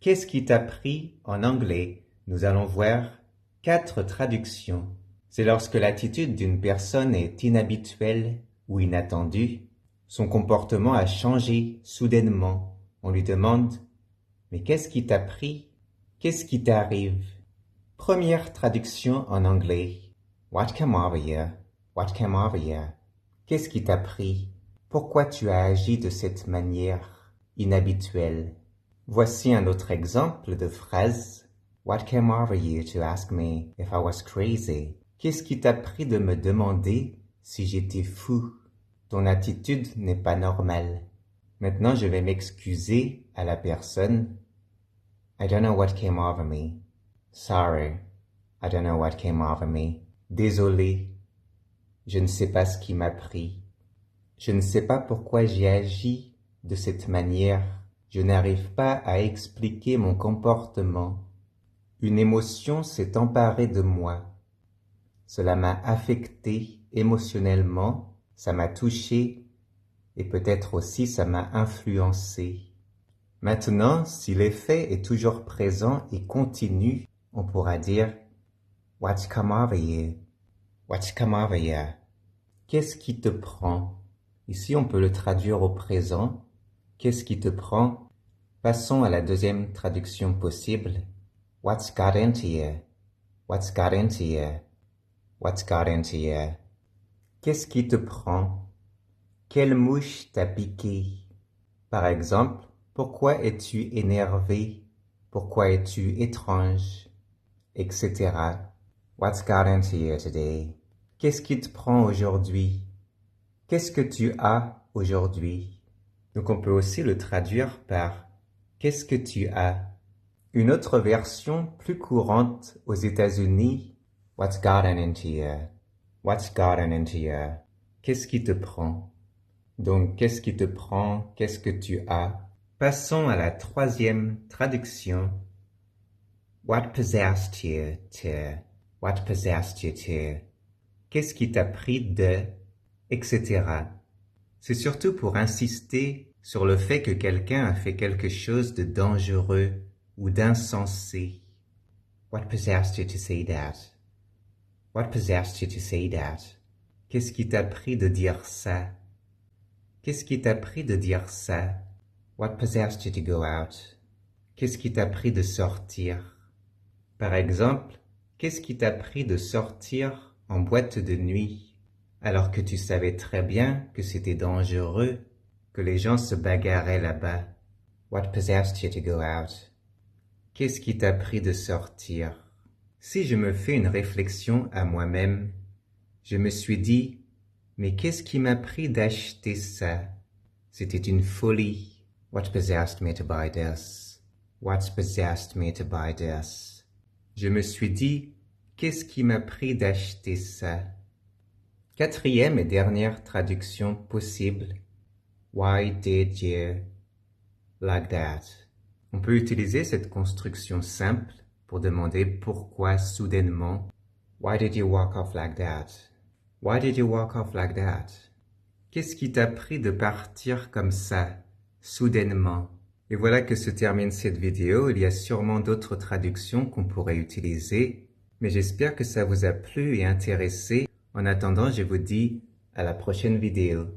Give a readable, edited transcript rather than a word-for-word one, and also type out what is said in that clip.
Qu'est-ce qui t'a pris en anglais? Nous allons voir 4 traductions. C'est lorsque l'attitude d'une personne est inhabituelle ou inattendue. Son comportement a changé soudainement. On lui demande « Mais qu'est-ce qui t'a pris? Qu'est-ce qui t'arrive ?» Première traduction en anglais. What came over you? What came over you? Qu'est-ce qui t'a pris? Pourquoi tu as agi de cette manière inhabituelle? Voici un autre exemple de phrase. What came over you to ask me if I was crazy? Qu'est-ce qui t'a pris de me demander si j'étais fou? Ton attitude n'est pas normale. Maintenant, je vais m'excuser à la personne. I don't know what came over me. Sorry. I don't know what came over me. Désolé. Je ne sais pas ce qui m'a pris. Je ne sais pas pourquoi j'ai agi de cette manière. Je n'arrive pas à expliquer mon comportement. Une émotion s'est emparée de moi. Cela m'a affecté émotionnellement, ça m'a touché et peut-être aussi ça m'a influencé. Maintenant, si l'effet est toujours présent et continu, on pourra dire « What's come over you? What's come over you? » Qu'est-ce qui te prend? Ici, on peut le traduire au présent. Qu'est-ce qui te prend? Passons à la deuxième traduction possible. What's got into you? What's got into you? What's got into you? Qu'est-ce qui te prend? Quelle mouche t'a piqué? Par exemple, pourquoi es-tu énervé? Pourquoi es-tu étrange? Etc. What's got into you today? Qu'est-ce qui te prend aujourd'hui? Qu'est-ce que tu as aujourd'hui? Donc on peut aussi le traduire par qu'est-ce que tu as? Une autre version plus courante aux États-Unis, What's gotten into you? What's gotten into you? Qu'est-ce qui te prend? Donc, qu'est-ce qui te prend? Qu'est-ce que tu as? Passons à la troisième traduction. What possessed you to? What possessed you to? Qu'est-ce qui t'a pris de? Etc. C'est surtout pour insister sur le fait que quelqu'un a fait quelque chose de dangereux ou d'insensé. What possessed you to say that? What possessed you to say that? Qu'est-ce qui t'a pris de dire ça? Qu'est-ce qui t'a pris de dire ça? What possessed you to go out? Qu'est-ce qui t'a pris de sortir? Par exemple, qu'est-ce qui t'a pris de sortir en boîte de nuit alors que tu savais très bien que c'était dangereux, que les gens se bagarraient là-bas? What possessed you to go out? Qu'est-ce qui t'a pris de sortir? Si je me fais une réflexion à moi-même, je me suis dit, mais qu'est-ce qui m'a pris d'acheter ça? C'était une folie. What possessed me to buy this? What's possessed me to buy this? Je me suis dit, qu'est-ce qui m'a pris d'acheter ça? Quatrième et dernière traduction possible. Why did you like that? On peut utiliser cette construction simple pour demander pourquoi soudainement. Why did you walk off like that? Why did you walk off like that? Qu'est-ce qui t'a pris de partir comme ça, soudainement? Et voilà que se termine cette vidéo. Il y a sûrement d'autres traductions qu'on pourrait utiliser, mais j'espère que ça vous a plu et intéressé. En attendant, je vous dis à la prochaine vidéo.